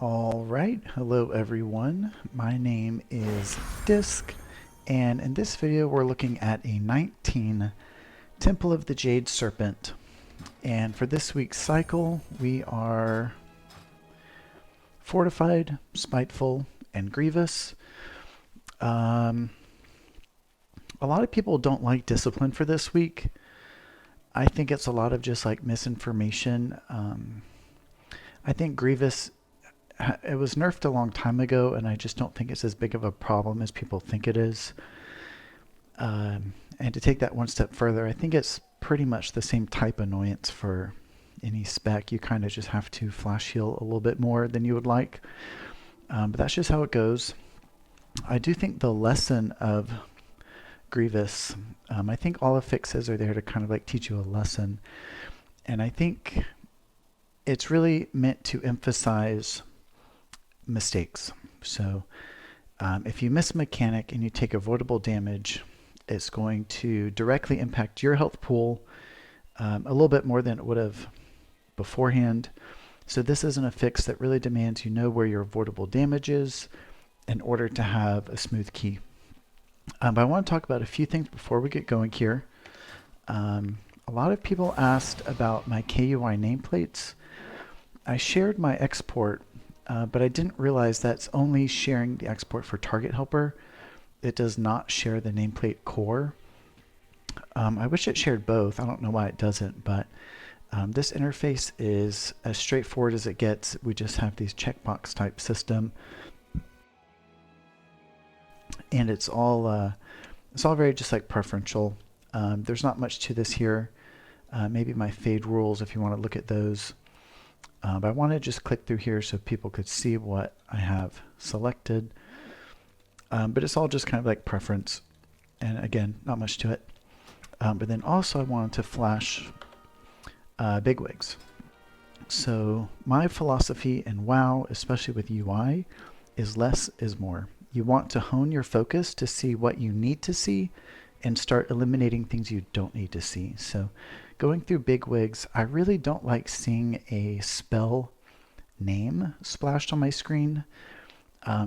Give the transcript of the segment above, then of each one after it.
All right, hello everyone. My name is Disc, and in this video we're looking at a 19 Temple of the Jade Serpent. And for this week's cycle, we are Fortified, Spiteful, and Grievous. A lot of people don't like Discipline for this week. I think it's a lot of just like misinformation. I think Grievous, it was nerfed a long time ago, and I just don't think it's as big of a problem as people think it is. And to take that one step further, I think it's pretty much the same type annoyance for any spec. You kind of just have to flash heal a little bit more than you would like. But that's just how it goes. I do think the lesson of Grievous, I think all the fixes are there to kind of like teach you a lesson. And I think it's really meant to emphasize mistakes. So if you miss a mechanic and you take avoidable damage, it's going to directly impact your health pool a little bit more than it would have beforehand. So this isn't a fix that really demands you know where your avoidable damage is in order to have a smooth key. But I want to talk about a few things before we get going here. A lot of people asked about my KUI nameplates. I shared my export, but I didn't realize that's only sharing the export for Target Helper. It does not share the nameplate core. I wish it shared both. I don't know why it doesn't, but this interface is as straightforward as it gets. We just have these checkbox type system, and it's all very just like preferential. There's not much to this here. Maybe my fade rules if you want to look at those. But I want to just click through here so people could see what I have selected. But it's all just kind of like preference. And again, not much to it. But then also I wanted to flash bigwigs. So my philosophy in WoW, especially with UI, is less is more. You want to hone your focus to see what you need to see and start eliminating things you don't need to see. So going through bigwigs, I really don't like seeing a spell name splashed on my screen.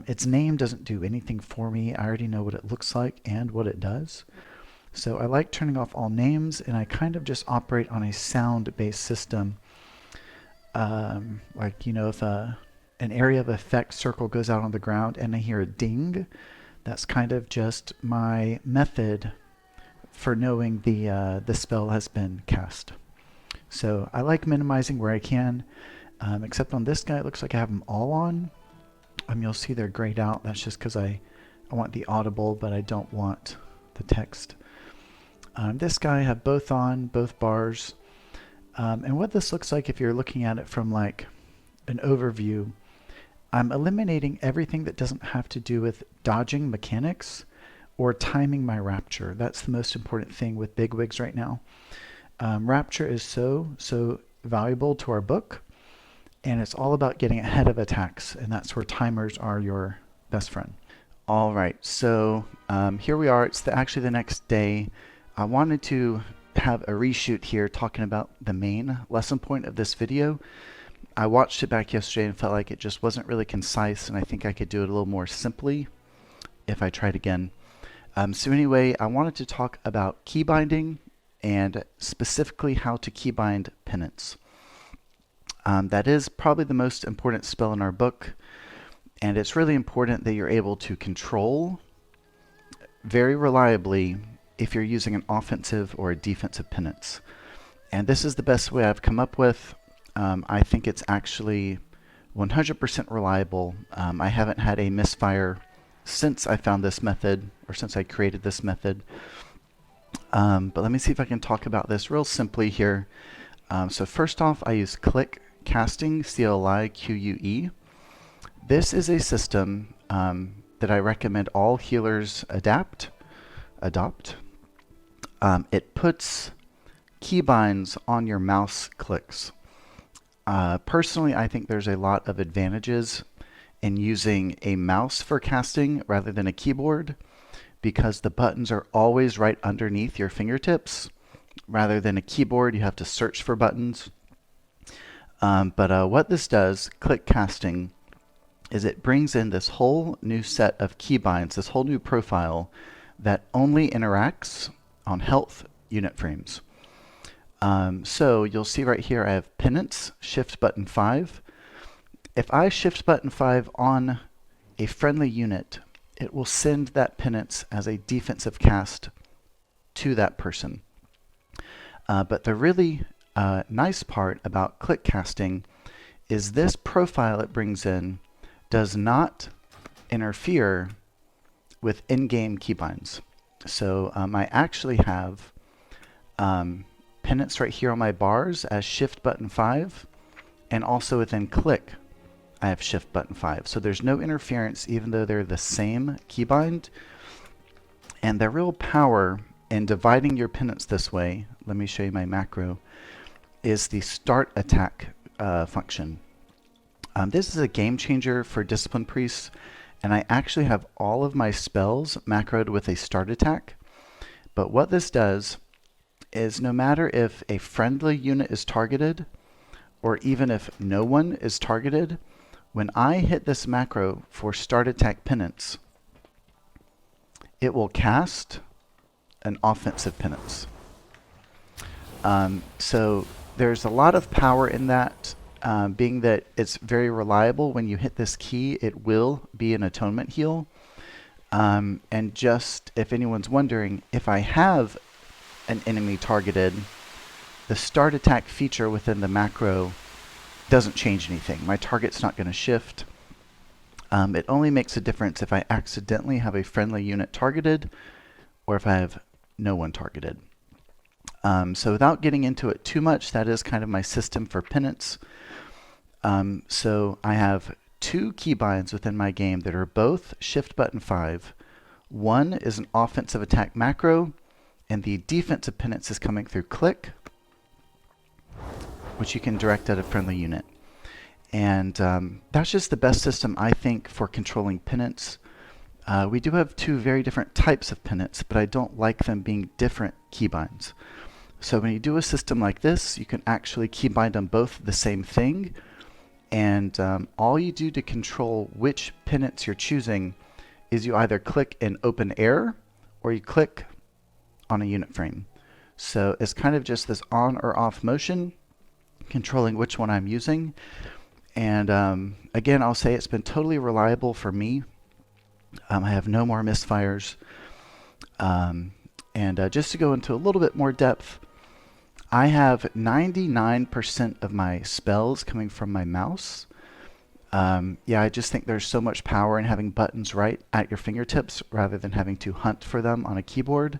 Its name doesn't do anything for me. I already know what it looks like and what it does. So I like turning off all names, and I kind of just operate on a sound-based system. Like, you know, if an area of effect circle goes out on the ground and I hear a ding, that's kind of just my method for knowing the spell has been cast. So I like minimizing where I can, except on this guy it looks like I have them all on. You'll see they're grayed out. That's just because I want the audible, but I don't want the text. This guy I have both on, both bars. And what this looks like if you're looking at it from like an overview, I'm eliminating everything that doesn't have to do with dodging mechanics or timing my rapture. That's the most important thing with bigwigs right now. Rapture is so valuable to our book, and it's all about getting ahead of attacks, and that's where timers are your best friend. All right, so here we are. It's actually the next day. I wanted to have a reshoot here talking about the main lesson point of this video. I watched it back yesterday and felt like it just wasn't really concise, and I think I could do it a little more simply if I tried again. So anyway, I wanted to talk about key binding and specifically how to keybind penance. That is probably the most important spell in our book, and it's really important that you're able to control very reliably if you're using an offensive or a defensive penance. And this is the best way I've come up with. I think it's actually 100% reliable. I haven't had a misfire since I found this method, or since I created this method. But let me see if I can talk about this real simply here. So first off, I use click casting, CLI-QUE. This is a system that I recommend all healers adopt. It puts keybinds on your mouse clicks. Personally, I think there's a lot of advantages in using a mouse for casting rather than a keyboard, because the buttons are always right underneath your fingertips. Rather than a keyboard, you have to search for buttons. But what this does, click casting, is it brings in this whole new set of keybinds, this whole new profile that only interacts on health unit frames. So you'll see right here I have penance, shift button 5. If I shift button 5 on a friendly unit, it will send that penance as a defensive cast to that person. But the really nice part about click casting is this profile it brings in does not interfere with in-game keybinds. So I actually have penance right here on my bars as shift button 5, and also within click I have shift button 5. So there's no interference even though they're the same keybind. And the real power in dividing your penance this way, let me show you my macro, is the start attack function. This is a game changer for Discipline Priests, and I actually have all of my spells macroed with a start attack. But what this does is no matter if a friendly unit is targeted, or even if no one is targeted, when I hit this macro for start attack penance, it will cast an offensive penance. So there's a lot of power in that, being that it's very reliable. When you hit this key, it will be an atonement heal. And just if anyone's wondering, if I have an enemy targeted, the start attack feature within the macro doesn't change anything. My target's not going to shift. It only makes a difference if I accidentally have a friendly unit targeted or if I have no one targeted. So without getting into it too much, that is kind of my system for penance. So I have 2 keybinds within my game that are both shift button 5. One is an offensive attack macro, and the defensive penance is coming through click, which you can direct at a friendly unit. And that's just the best system, I think, for controlling penance. We do have 2 very different types of penance, but I don't like them being different keybinds. So when you do a system like this, you can actually keybind them both the same thing. And all you do to control which penance you're choosing is you either click in open air or you click on a unit frame. So it's kind of just this on or off motion, controlling which one I'm using. And again, I'll say it's been totally reliable for me. I have no more misfires. Just to go into a little bit more depth, I have 99% of my spells coming from my mouse. Yeah, I just think there's so much power in having buttons right at your fingertips rather than having to hunt for them on a keyboard.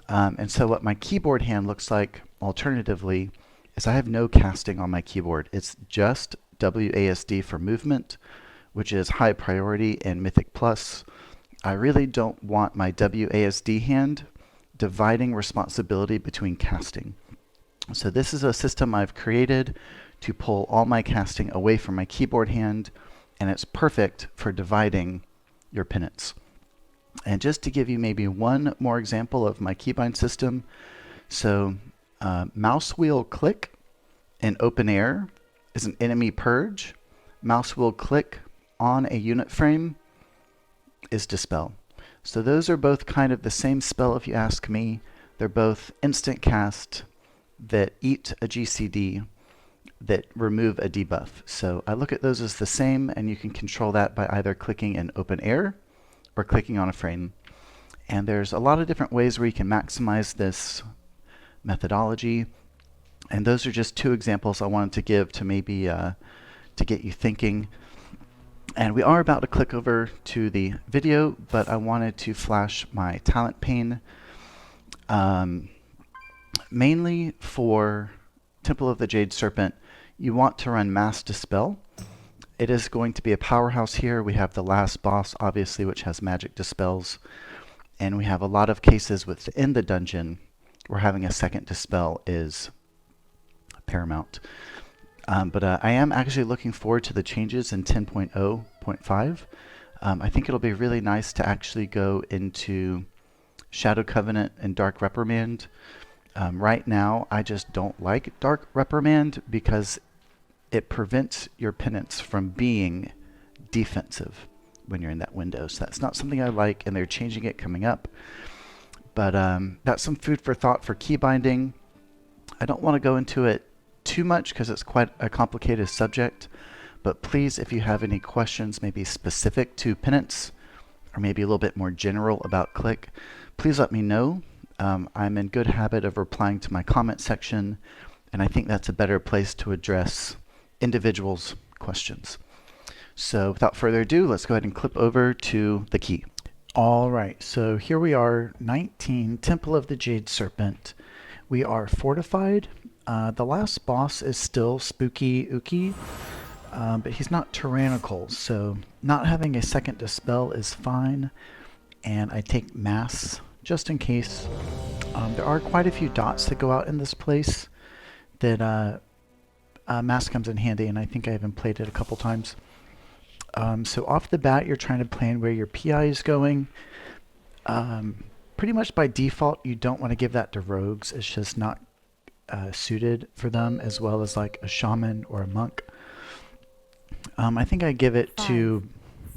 And so what my keyboard hand looks like alternatively is I have no casting on my keyboard. It's just WASD for movement, which is high priority in Mythic Plus. I really don't want my WASD hand dividing responsibility between casting. So this is a system I've created to pull all my casting away from my keyboard hand, and it's perfect for dividing your penance. And just to give you maybe one more example of my keybind system, so mouse wheel click in open air is an enemy purge. Mouse wheel click on a unit frame is dispel. So those are both kind of the same spell if you ask me. They're both instant cast that eat a GCD that remove a debuff. So I look at those as the same, and you can control that by either clicking in open air or clicking on a frame. And there's a lot of different ways where you can maximize this methodology. And those are just 2 examples I wanted to give to maybe to get you thinking. And we are about to click over to the video, but I wanted to flash my talent pane. Mainly for Temple of the Jade Serpent, you want to run Mass Dispel. It is going to be a powerhouse here. We have the last boss, obviously, which has magic dispels. And we have a lot of cases within the dungeon where having a second dispel is paramount. But I am actually looking forward to the changes in 10.0.5. I think it'll be really nice to actually go into Shadow Covenant and Dark Reprimand. Right now, I just don't like Dark Reprimand because it prevents your penance from being defensive when you're in that window. So that's not something I like, and they're changing it coming up. But that's some food for thought for key binding. I don't want to go into it too much because it's quite a complicated subject. But please, if you have any questions, maybe specific to penance, or maybe a little bit more general about click, please let me know. I'm in good habit of replying to my comment section, and I think that's a better place to address individuals' questions. So without further ado, let's go ahead and clip over to the key. All right, so here we are, 19, Temple of the Jade Serpent. We are fortified. The last boss is still Spooky Uki, but he's not tyrannical, so not having a second dispel is fine. And I take mass just in case. There are quite a few dots that go out in this place that mass comes in handy, and I think I even played it a couple times. So off the bat, you're trying to plan where your PI is going. Pretty much by default, you don't want to give that to rogues. It's just not suited for them, as well as like a shaman or a monk. I think I give it to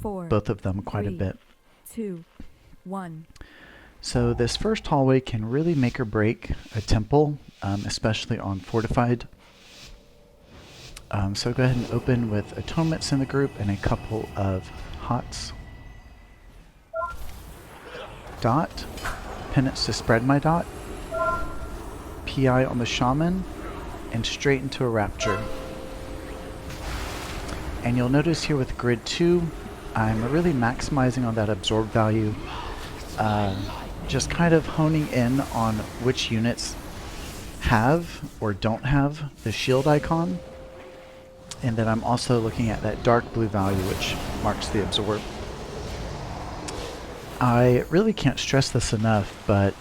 both of them quite a bit. 2, 1. So this first hallway can really make or break a temple, especially on fortified. So go ahead and open with atonements in the group and a couple of hots. Dot, penance to spread my dot, PI on the shaman, and straight into a rapture. And you'll notice here with grid 2, I'm really maximizing on that absorb value, just kind of honing in on which units have or don't have the shield icon. And then I'm also looking at that dark blue value, which marks the absorb. I really can't stress this enough, but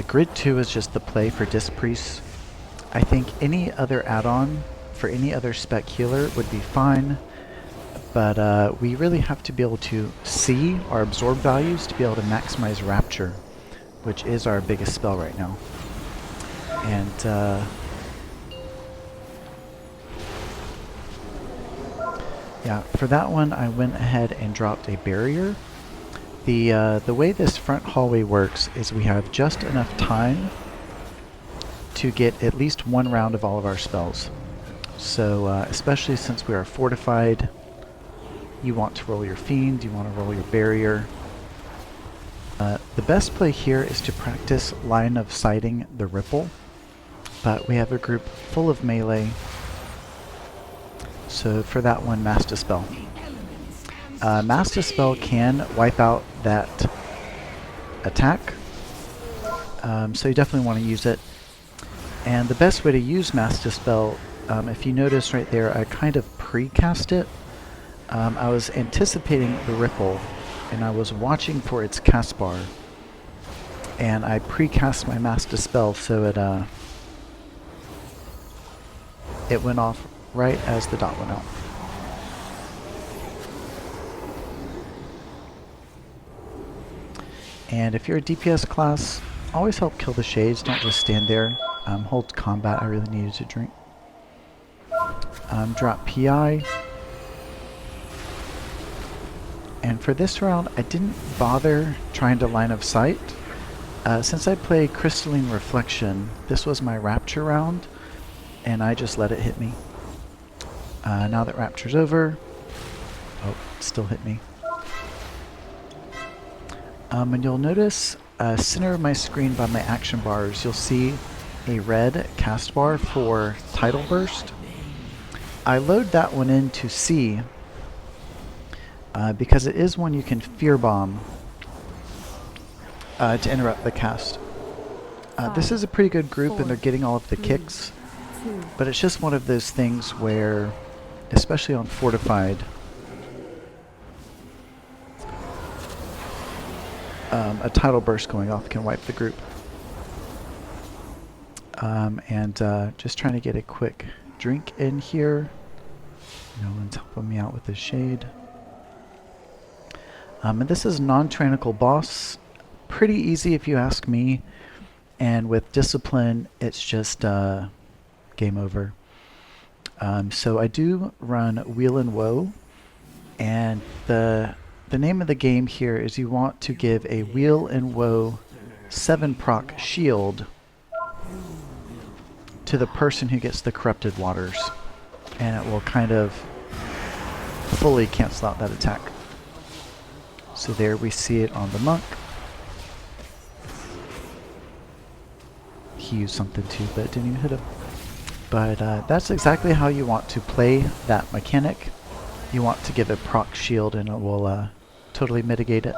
Grid 2 is just the play for Disc Priests. I think any other add-on for any other spec healer would be fine, but we really have to be able to see our absorb values to be able to maximize Rapture, which is our biggest spell right now. And yeah, for that one I went ahead and dropped a barrier. The way this front hallway works is we have just enough time to get at least one round of all of our spells. So especially since we are fortified, you want to roll your Fiend, you want to roll your barrier. The best play here is to practice line of sighting the ripple, but we have a group full of melee. So for that one, Mass Dispel. Mass Dispel can wipe out that attack, so you definitely want to use it. And the best way to use Mass Dispel, if you notice right there, I kind of pre-cast it. I was anticipating the ripple, and I was watching for its cast bar, and I pre-cast my Mass Dispel so it went off right as the dot went out. And if you're a DPS class, always help kill the shades, don't just stand there. Hold combat, I really needed to drink. Drop PI. And for this round, I didn't bother trying to line of sight. Since I play Crystalline Reflection, this was my Rapture round, and I just let it hit me. Now that Rapture's over, oh, it still hit me. And you'll notice center of my screen by my action bars, you'll see a red cast bar for Tidal Burst. I load that one in to C because it is one you can Fear Bomb to interrupt the cast. This is a pretty good group and they're getting all of the kicks, but it's just one of those things where, especially on Fortified, a Tidal Burst going off can wipe the group. Just trying to get a quick drink in here. No one's helping me out with the shade. And this is non-tyrannical boss. Pretty easy if you ask me. And with discipline, it's just game over. So I do run Wheel and Woe. And the name of the game here is you want to give a Wheel and Woe 7 proc shield to the person who gets the Corrupted Waters, and it will kind of fully cancel out that attack. So there we see it on the monk. He used something too, but it didn't even hit him. But that's exactly how you want to play that mechanic. You want to give it proc shield and it will totally mitigate it.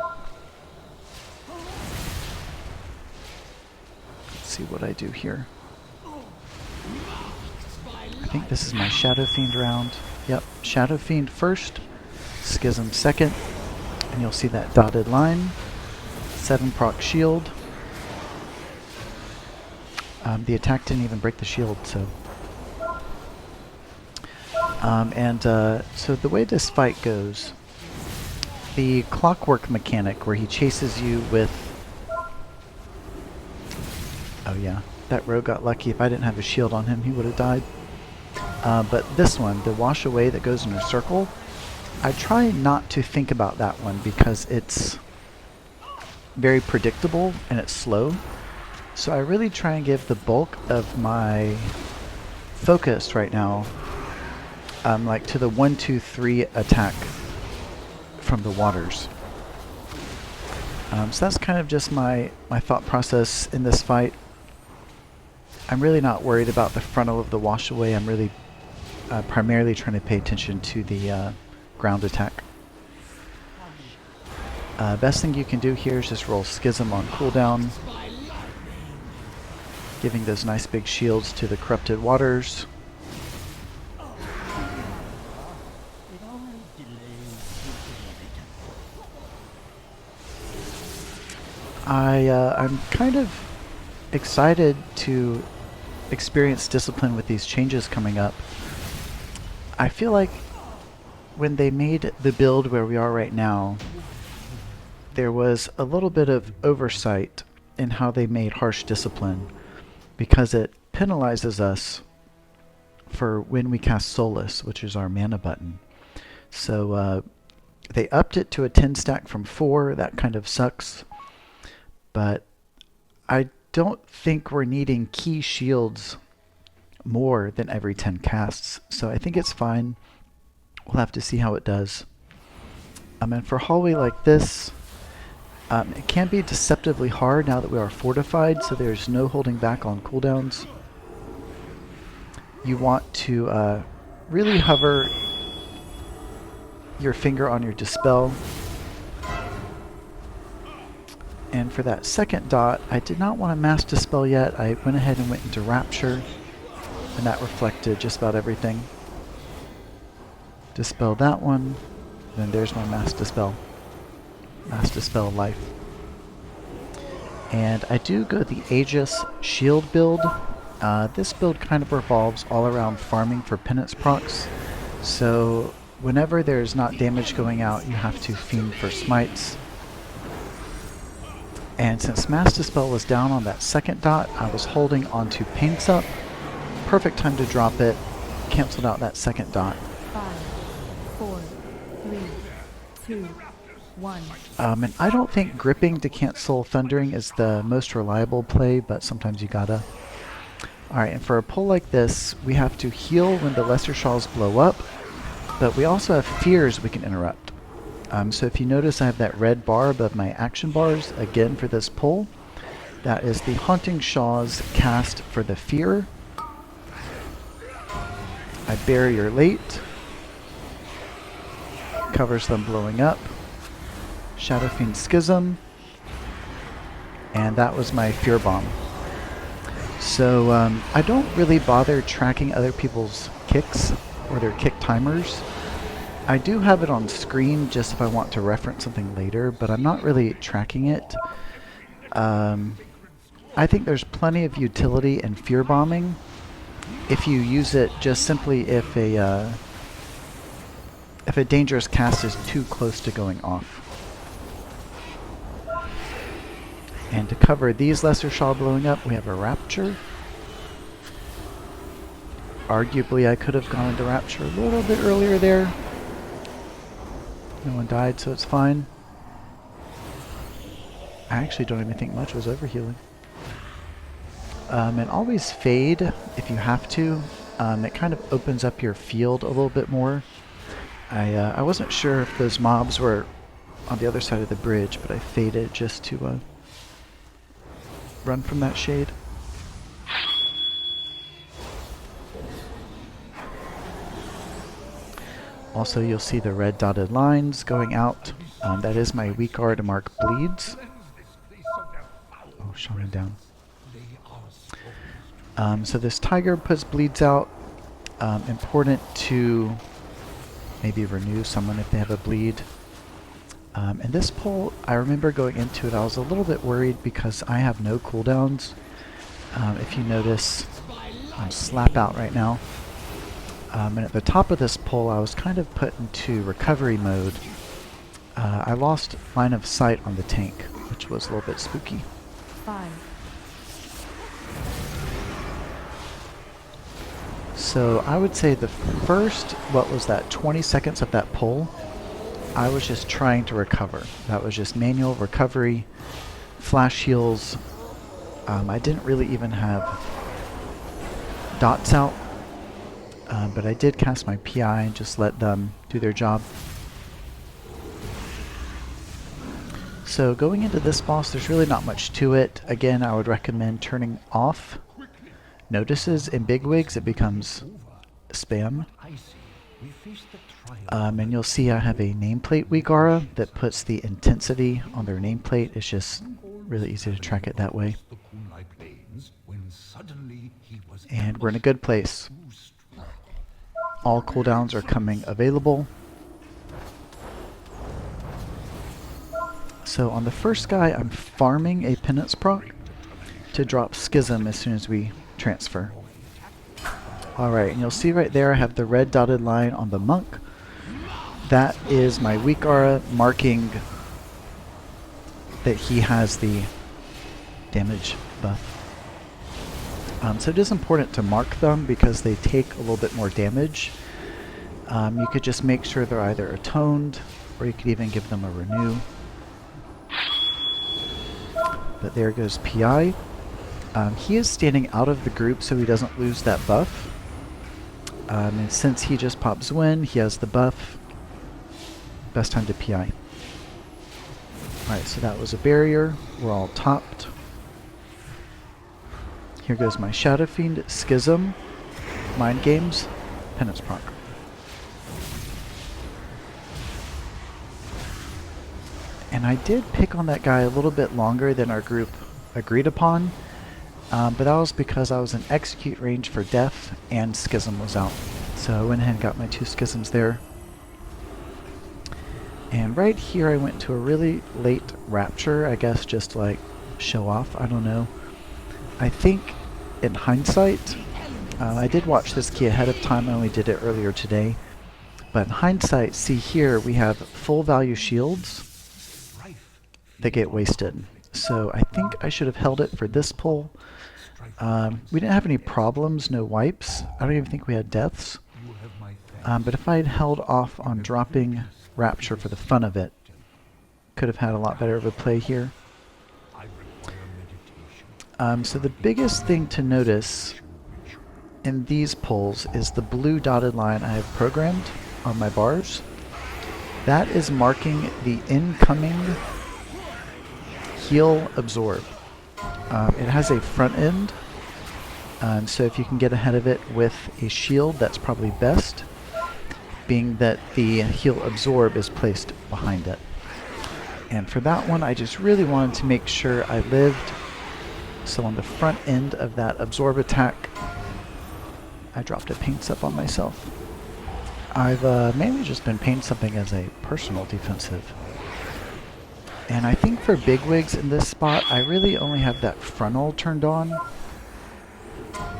Let's see what I do here. I think this is my Shadow Fiend round. Yep, Shadow Fiend first, Schism second, and you'll see that dotted line. 7 proc shield. The attack didn't even break the shield, so... so the way this fight goes, the clockwork mechanic where he chases you with... Oh yeah, that rogue got lucky. If I didn't have a shield on him, he would have died. But this one, the wash away that goes in a circle, I try not to think about that one because it's very predictable and it's slow. So I really try and give the bulk of my focus right now like to the 1, 2, 3 attack from the waters. So that's kind of just my thought process in this fight. I'm really not worried about the frontal of the wash away. I'm really primarily trying to pay attention to the ground attack. Best thing you can do here is just roll Schism on cooldown, giving those nice big shields to the Corrupted Waters. I'm kind of excited to experience Discipline with these changes coming up. I feel like when they made the build where we are right now, there was a little bit of oversight in how they made Harsh Discipline, because it penalizes us for when we cast Solace, which is our mana button. So they upped it to a 10 stack from 4. That kind of sucks. But I don't think we're needing key shields more than every 10 casts. So I think it's fine. We'll have to see how it does. And for hallway like this, it can be deceptively hard now that we are fortified, so there's no holding back on cooldowns. You want to really hover your finger on your Dispel. And for that second dot, I did not want to Mass Dispel yet. I went ahead and went into Rapture, and that reflected just about everything. Dispel that one, then there's my Mass Dispel. Mass Dispel life. And I do go the Aegis shield build. This build kind of revolves all around farming for penance procs. So whenever there's not damage going out, you have to fiend for smites. And since Mass Dispel was down on that second dot, I was holding onto Paints Up. Perfect time to drop it. Canceled out that second dot. 5, 4, 3, 2, 1. And I don't think gripping to cancel Thundering is the most reliable play, but sometimes you gotta. Alright, and for a pull like this, we have to heal when the Lesser Shaws blow up, but we also have fears we can interrupt. So if you notice, I have that red bar above my action bars, again for this pull. That is the Haunting Shaws cast for the fear. I Barrier late. Covers them blowing up. Shadow Fiend Schism. And that was my Fear Bomb. So I don't really bother tracking other people's kicks or their kick timers. I do have it on screen just if I want to reference something later, but I'm not really tracking it. I think there's plenty of utility in fear bombing if you use it just simply if a dangerous cast is too close to going off. And to cover these Lesser Shaw blowing up, we have a Rapture. Arguably I could have gone into Rapture a little bit earlier there. No one died, so it's fine. I actually don't even think much was overhealing. And always fade if you have to. It kind of opens up your field a little bit more. I wasn't sure if those mobs were on the other side of the bridge, but I faded just to run from that shade. Also, you'll see the red dotted lines going out. That is my weak R to mark bleeds. Oh, Shaman down. So this tiger puts bleeds out. Important to maybe renew someone if they have a bleed. And this pull, I remember going into it, I was a little bit worried because I have no cooldowns. If you notice, I'm slap out right now. And at the top of this pull, I was kind of put into recovery mode. I lost line of sight on the tank, which was a little bit spooky. 5. So I would say the first, 20 seconds of that pull, I was just trying to recover. That was just manual recovery, flash heals. I didn't really even have dots out, but I did cast my PI and just let them do their job. So going into this boss, there's really not much to it. Again, I would recommend turning off notices. In bigwigs, it becomes spam. And you'll see I have a nameplate weak aura that puts the intensity on their nameplate. It's just really easy to track it that way. And we're in a good place. All cooldowns are coming available. So on the first guy, I'm farming a penance proc to drop Schism as soon as we transfer. Alright, and you'll see right there I have the red dotted line on the monk. That is my weak aura marking that he has the damage buff. So it is important to mark them because they take a little bit more damage. You could just make sure they're either atoned, or you could even give them a renew. But there goes PI. He is standing out of the group so he doesn't lose that buff. And since he just pops win, he has the buff. Best time to PI. Alright, so that was a barrier. We're all topped. Here goes my Shadow Fiend, Schism, Mind Games, Penance proc. And I did pick on that guy a little bit longer than our group agreed upon, but that was because I was in execute range for death and Schism was out. So I went ahead and got my 2 Schisms there. And right here I went to a really late Rapture, I guess just to like show off, I don't know. I think in hindsight, I did watch this key ahead of time, I only did it earlier today. But in hindsight, see here we have full value shields that get wasted. So I think I should have held it for this pull. We didn't have any problems, no wipes. I don't even think we had deaths. But if I had held off on dropping Rapture for the fun of it, could have had a lot better of a play here. So the biggest thing to notice in these pulls is the blue dotted line I have programmed on my bars. That is marking the incoming heal absorb. It has a front end, so if you can get ahead of it with a shield, that's probably best, being that the heal absorb is placed behind it. And for that one, I just really wanted to make sure I lived. So on the front end of that absorb attack, I dropped a paint up on myself. I've mainly just been paint something as a personal defensive. And I think for bigwigs in this spot, I really only have that frontal turned on.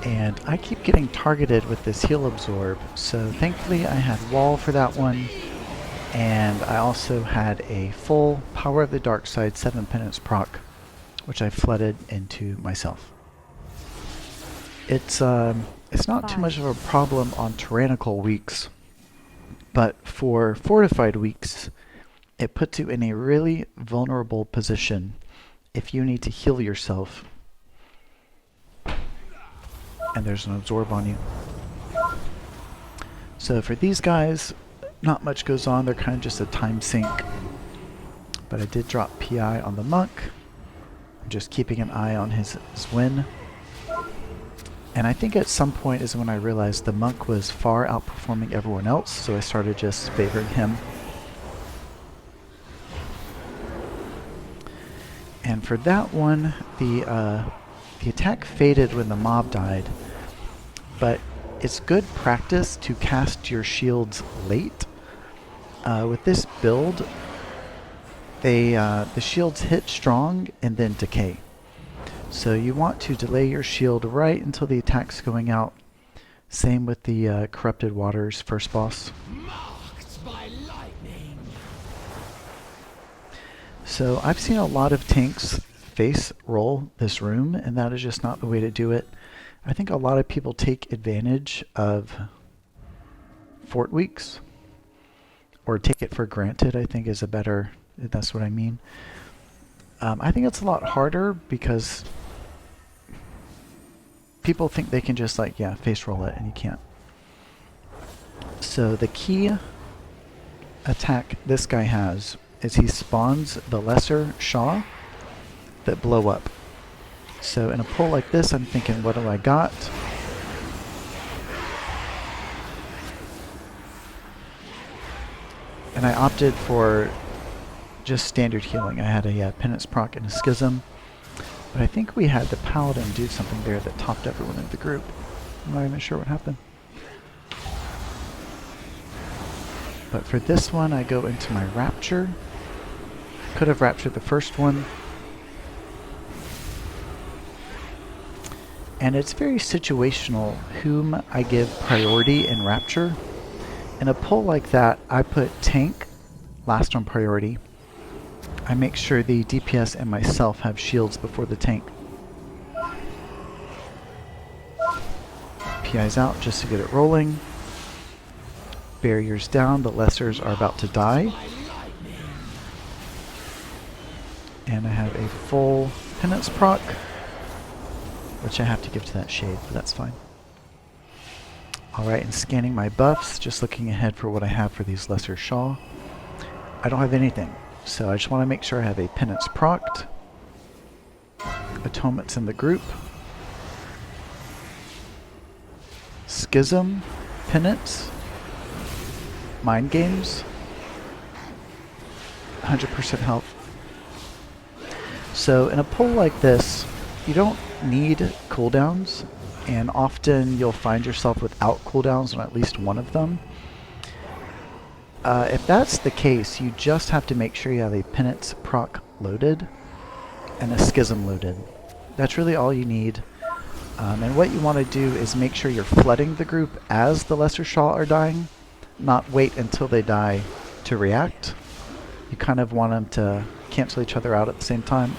And I keep getting targeted with this heal absorb, so thankfully I had wall for that one. And I also had a full Power of the Dark Side 7 penance proc, which I flooded into myself. It's not too much of a problem on tyrannical weeks, but for fortified weeks, it puts you in a really vulnerable position if you need to heal yourself and there's an absorb on you. So for these guys, not much goes on. They're kind of just a time sink. But I did drop PI on the monk. I'm just keeping an eye on his win. And I think at some point is when I realized the monk was far outperforming everyone else, so I started just favoring him. And for that one, the attack faded when the mob died, but it's good practice to cast your shields late. With this build, the shields hit strong and then decay. So you want to delay your shield right until the attack's going out. Same with the Corrupted Waters first boss. Marked by lightning. So I've seen a lot of tanks face roll this room, and that is just not the way to do it. I think a lot of people take advantage of fort weeks, or take it for granted, I think is a better, that's what I mean. I think it's a lot harder because people think they can just like, yeah, face roll it, and you can't. So the key attack this guy has is he spawns the lesser Sha that blow up. So in a pull like this, I'm thinking, what do I got? And I opted for just standard healing. I had a penance proc and a schism. But I think we had the Paladin do something there that topped everyone in the group. I'm not even sure what happened. But for this one, I go into my Rapture. Could have Raptured the first one. And it's very situational whom I give priority in Rapture. In a pull like that, I put tank last on priority. I make sure the DPS and myself have shields before the tank. PI's out just to get it rolling. Barriers down, the lessers are about to die. And I have a full penance proc, which I have to give to that shade, but that's fine. Alright, and scanning my buffs, just looking ahead for what I have for these lesser Sha. I don't have anything. So I just want to make sure I have a penance procced. Atonement's in the group. Schism, penance, mind games, 100% health. So in a pull like this, you don't need cooldowns, and often you'll find yourself without cooldowns on at least one of them. If that's the case, you just have to make sure you have a penance proc loaded and a schism loaded. That's really all you need. And what you want to do is make sure you're flooding the group as the lesser Sha are dying, not wait until they die to react. You kind of want them to cancel each other out at the same time.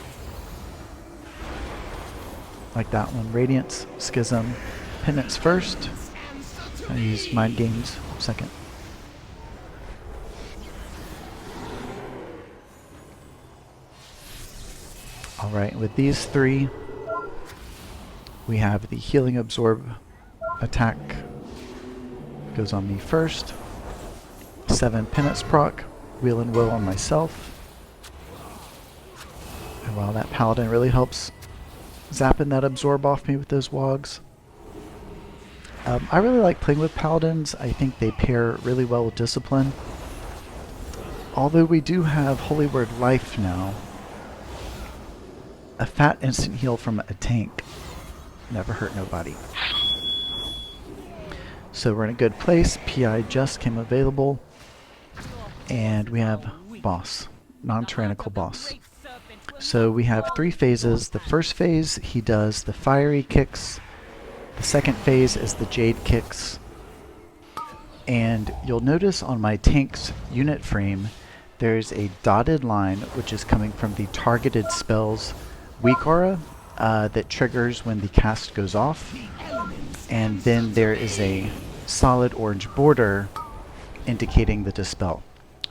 Like that one. Radiance, Schism, Penance first. I use Mind Games second. Alright, with these three, we have the Healing Absorb attack. Goes on me first. 7 Penance proc, Wheel and Will on myself. And wow, that Paladin really helps zapping that Absorb off me with those wogs. I really like playing with Paladins. I think they pair really well with Discipline. Although we do have Holy Word Life now, a fat instant heal from a tank never hurt nobody. So we're in a good place. PI just came available. And we have boss, non-tyrannical boss. So we have 3 phases. The first phase, he does the fiery kicks. The second phase is the jade kicks. And you'll notice on my tank's unit frame, there's a dotted line which is coming from the targeted spell's weak aura that triggers when the cast goes off. And then there is a solid orange border indicating the dispel.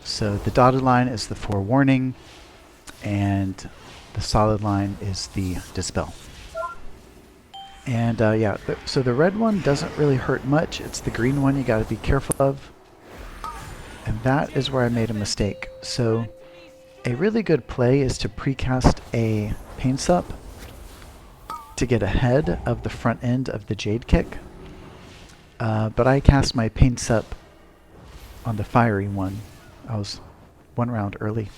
So the dotted line is the forewarning, and the solid line is the dispel. And yeah, so the red one doesn't really hurt much. It's the green one you got to be careful of. And that is where I made a mistake. So a really good play is to precast a Pain Sup to get ahead of the front end of the Jade kick. But I cast my Pain Sup on the fiery one. I was 1 round early.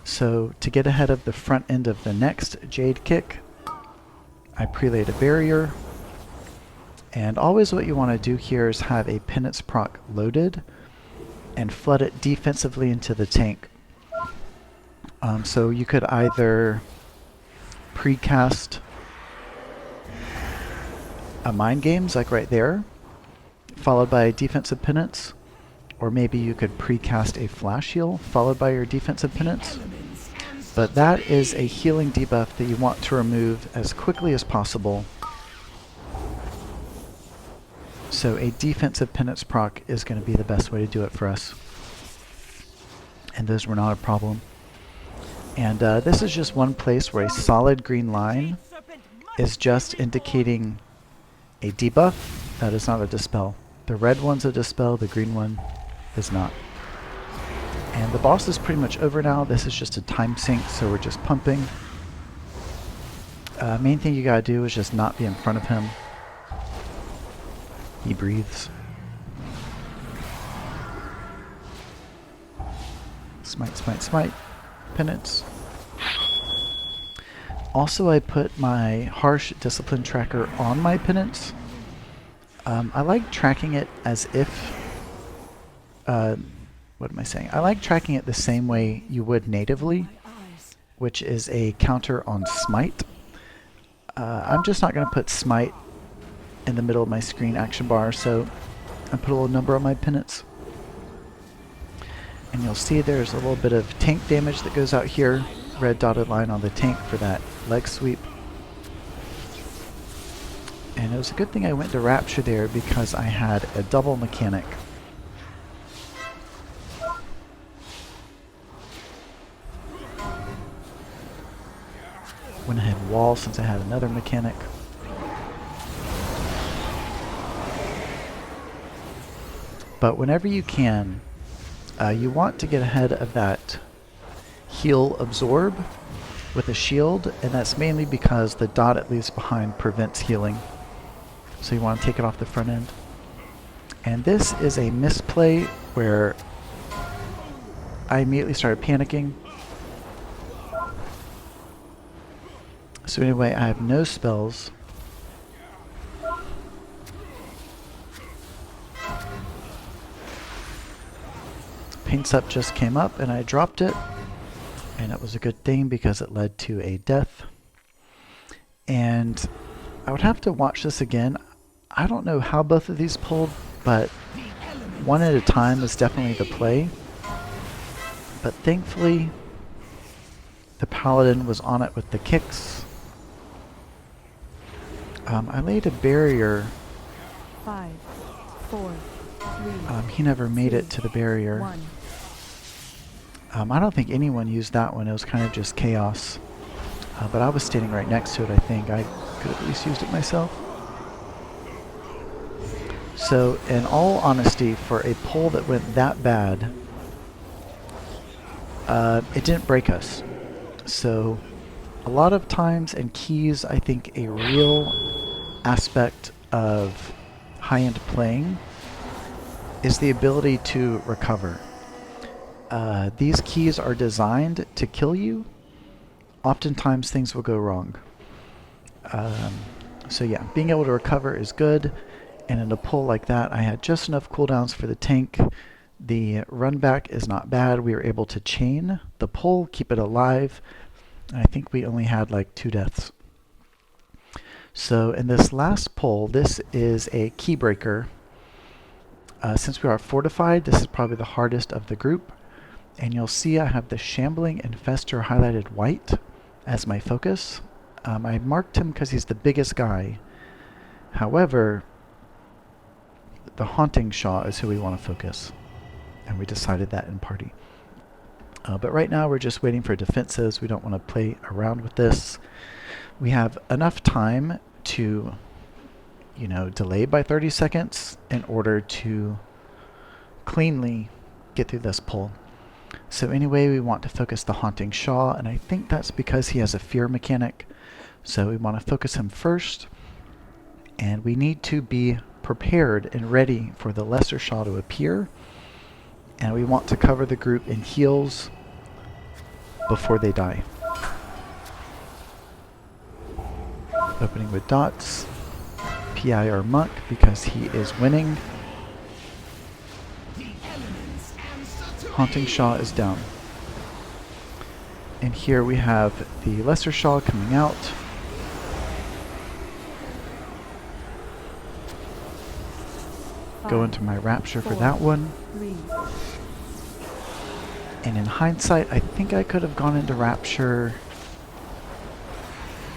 So to get ahead of the front end of the next Jade kick, I prelayed a barrier. And always what you want to do here is have a Penance proc loaded and flood it defensively into the tank. So you could either precast a Mind Games, like right there, followed by a defensive penance, or maybe you could precast a Flash Heal, followed by your defensive penance. But that is a healing debuff that you want to remove as quickly as possible. So a defensive penance proc is going to be the best way to do it for us. And those were not a problem. And this is just one place where a solid green line is just indicating a debuff. That is not a dispel. The red one's a dispel, the green one is not. And the boss is pretty much over now. This is just a time sink, so we're just pumping. Main thing you gotta do is just not be in front of him. He breathes. Smite, smite, smite. Penance. Also, I put my Harsh Discipline Tracker on my penance. I like tracking it as if... what am I saying? I like tracking it the same way you would natively, which is a counter on Smite. I'm just not going to put Smite in the middle of my screen action bar, so I put a little number on my penance. And you'll see there's a little bit of tank damage that goes out here. Red dotted line on the tank for that leg sweep. And it was a good thing I went to Rapture there because I had a double mechanic. Went ahead wall since I had another mechanic. But whenever you can, you want to get ahead of that heal absorb with a shield, and that's mainly because the dot it leaves behind prevents healing. So you want to take it off the front end. And this is a misplay where I immediately started panicking. So anyway, I have no spells. Pain Sup just came up and I dropped it. And it was a good thing because it led to a death. And I would have to watch this again. I don't know how both of these pulled, but one at a time is definitely the play. But thankfully, the Paladin was on it with the kicks. I laid a barrier. 5, 4, 3. He never made it to the barrier. 1. I don't think anyone used that one. It was kind of just chaos. But I was standing right next to it, I think. I could have at least used it myself. So, in all honesty, for a pull that went that bad, it didn't break us. So, a lot of times in keys, I think a real aspect of high-end playing is the ability to recover. These keys are designed to kill you. Oftentimes things will go wrong. So yeah, being able to recover is good. And in a pull like that, I had just enough cooldowns for the tank. The run back is not bad. We were able to chain the pull, keep it alive. And I think we only had like 2 deaths. So in this last pull, this is a key breaker. Since we are fortified, this is probably the hardest of the group. And you'll see I have the Shambling Infestor highlighted white as my focus. I marked him because he's the biggest guy. However, the Haunting Sha is who we want to focus. and we decided that in party. But right now we're just waiting for defenses. We don't want to play around with this. We have enough time to, you know, delay by 30 seconds in order to cleanly get through this pull. So anyway, we want to focus the Haunting Sha, and I think that's because he has a fear mechanic. So we want to focus him first, and we need to be prepared and ready for the Lesser Sha to appear, and we want to cover the group in heals before they die. Opening with dots, PI our monk because he is winning. Haunting Sha is down. And here we have the Lesser Sha coming out. Go into my Rapture for that one. And in hindsight, I think I could have gone into Rapture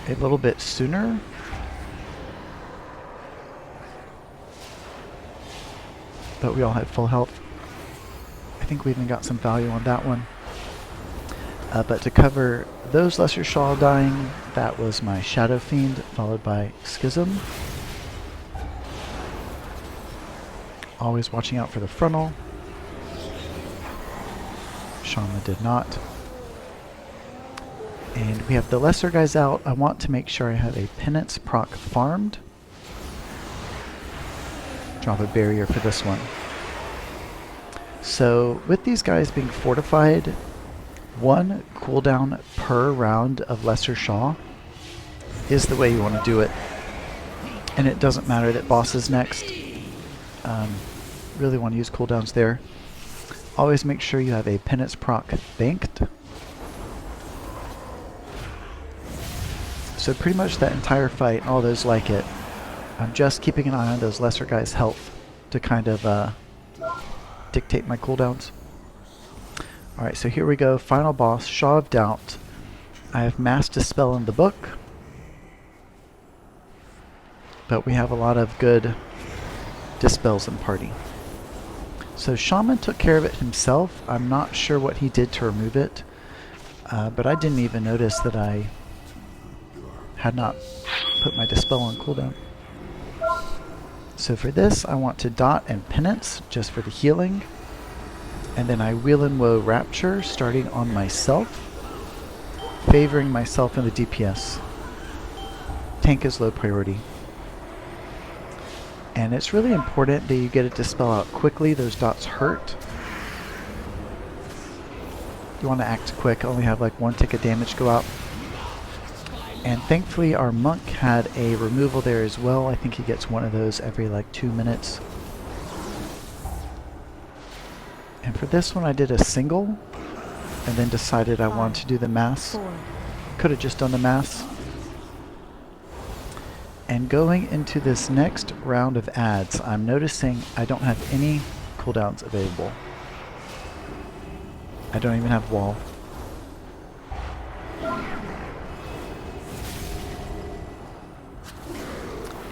a little bit sooner. But we all had full health. I think we even got some value on that one. But to cover those Lesser Sha dying, that was my Shadow Fiend, followed by Schism. Always watching out for the frontal. Shaman did not. And we have the lesser guys out. I want to make sure I have a Penance proc farmed. Drop a barrier for this one. So with these guys being fortified, 1 cooldown per round of Lesser Sha is the way you want to do it. And it doesn't matter that boss is next. Really want to use cooldowns there. Always make sure you have a Penance proc banked. So pretty much that entire fight, all those like it, I'm just keeping an eye on those lesser guys' health to kind of dictate my cooldowns. Alright, so here we go. Final boss, Sha of Doubt. I have Mass Dispel in the book, but we have a lot of good dispels in party. So Shaman took care of it himself. I'm not sure what he did to remove it, but I didn't even notice that I had not put my Dispel on cooldown. So for this, I want to dot and Penance just for the healing, and then I Wheel and Woe Rapture starting on myself, favoring myself in the DPS. Tank is low priority. And it's really important that you get a Dispel out quickly. Those dots hurt. You want to act quick, only have like 1 tick of damage go out. And thankfully our monk had a removal there as well. I think he gets one of those every like 2 minutes. And for this one I did a single, and then decided I wanted to do the mass. Could have just done the mass. And going into this next round of ads, I'm noticing I don't have any cooldowns available. I don't even have wall.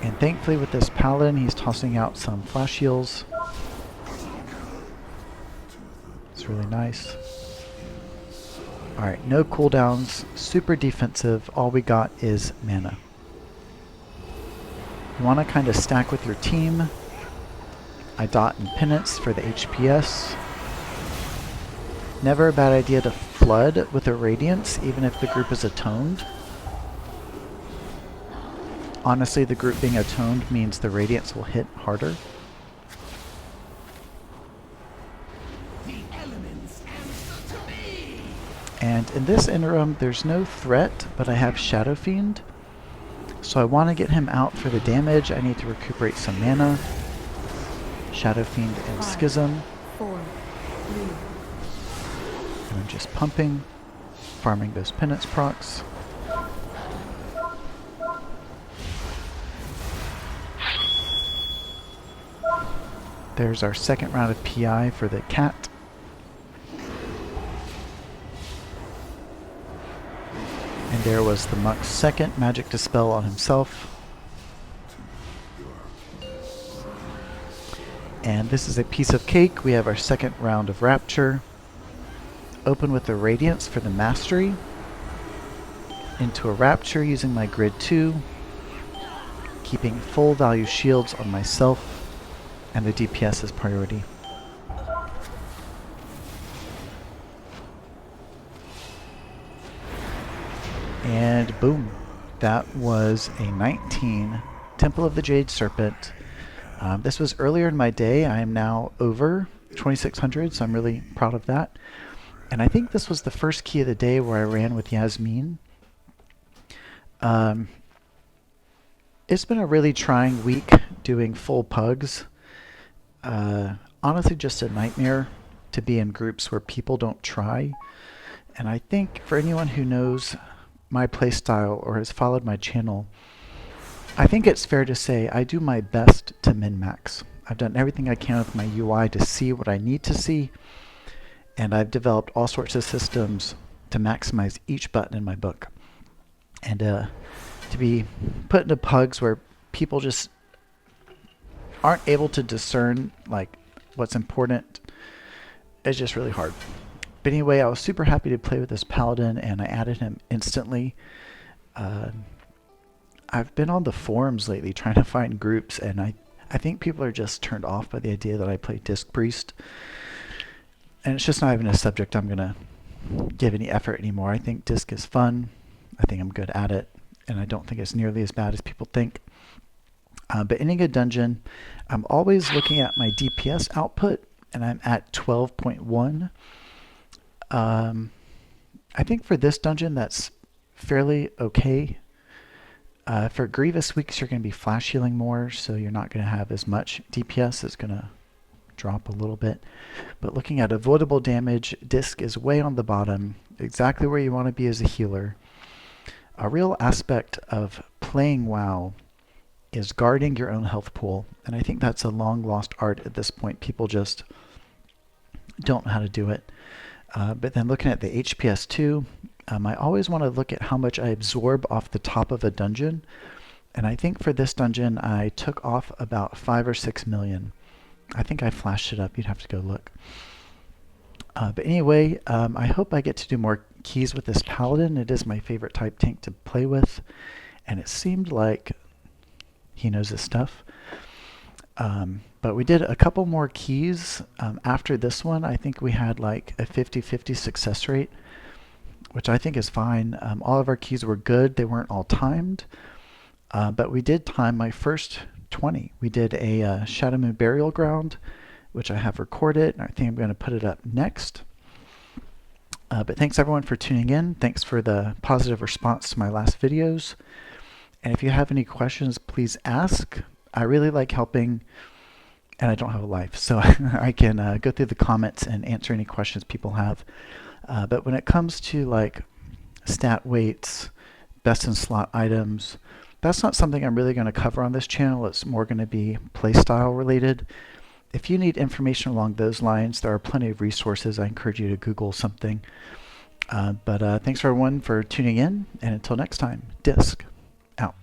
And thankfully with this Paladin, he's tossing out some flash heals. It's really nice. Alright, no cooldowns, super defensive, all we got is mana. You want to kind of stack with your team. I dot and Penance for the HPS. Never a bad idea to flood with a Radiance, even if the group is atoned. Honestly, the group being atoned means the Radiance will hit harder. And in this interim, there's no threat, but I have Shadow Fiend. So I want to get him out for the damage. I need to recuperate some mana. Shadow Fiend and Schism. 4, 3. And I'm just pumping, farming those Penance procs. There's our second round of PI for the cat. And there was the monk's second magic dispel on himself. And this is a piece of cake. We have our second round of Rapture. Open with the Radiance for the Mastery. Into a Rapture using my Grid 2. Keeping full value shields on myself. And the DPS is priority. And boom. That was a 19 Temple of the Jade Serpent. This was earlier in my day. I am now over 2600, so I'm really proud of that. And I think this was the first key of the day where I ran with Yasmin. It's been a really trying week doing full pugs. Honestly, just a nightmare to be in groups where people don't try. And I think for anyone who knows my playstyle or has followed my channel, I think it's fair to say I do my best to min-max. I've done everything I can with my UI to see what I need to see, and I've developed all sorts of systems to maximize each button in my book. And to be put into pugs where people just aren't able to discern like what's important is just really hard. But anyway, I was super happy to play with this Paladin, and I added him instantly. I've been on the forums lately trying to find groups, and I think people are just turned off by the idea that I play Disc Priest. And it's just not even a subject I'm going to give any effort anymore. I think Disc is fun. I think I'm good at it, and I don't think it's nearly as bad as people think. But ending a dungeon, I'm always looking at my DPS output, and I'm at 12.1. I think for this dungeon that's fairly okay. For Grievous weeks, you're going to be flash healing more, so you're not going to have as much DPS. It's going to drop a little bit. But looking at avoidable damage, Disc is way on the bottom, exactly where you want to be as a healer. A real aspect of playing WoW is guarding your own health pool, and I think that's a long lost art at this point. People just don't know how to do it. But then looking at the HPS too, I always want to look at how much I absorb off the top of a dungeon. And I think for this dungeon, I took off about 5 or 6 million. I think I flashed it up. You'd have to go look. But anyway, I hope I get to do more keys with this Paladin. It is my favorite type tank to play with. And it seemed like he knows his stuff. But we did a couple more keys after this one. I think we had like a 50-50 success rate, which I think is fine. All of our keys were good. They weren't all timed. But we did time my first 20. We did a Shadow Moon Burial Ground, which I have recorded, and I think I'm going to put it up next. But thanks everyone for tuning in. Thanks for the positive response to my last videos. And if you have any questions, please ask. I really like helping, and I don't have a life, so I can go through the comments and answer any questions people have. But when it comes to like stat weights, best in slot items, that's not something I'm really going to cover on this channel. It's more going to be playstyle related. If you need information along those lines, there are plenty of resources. I encourage you to Google something. But thanks everyone for tuning in, and until next time, Disc out.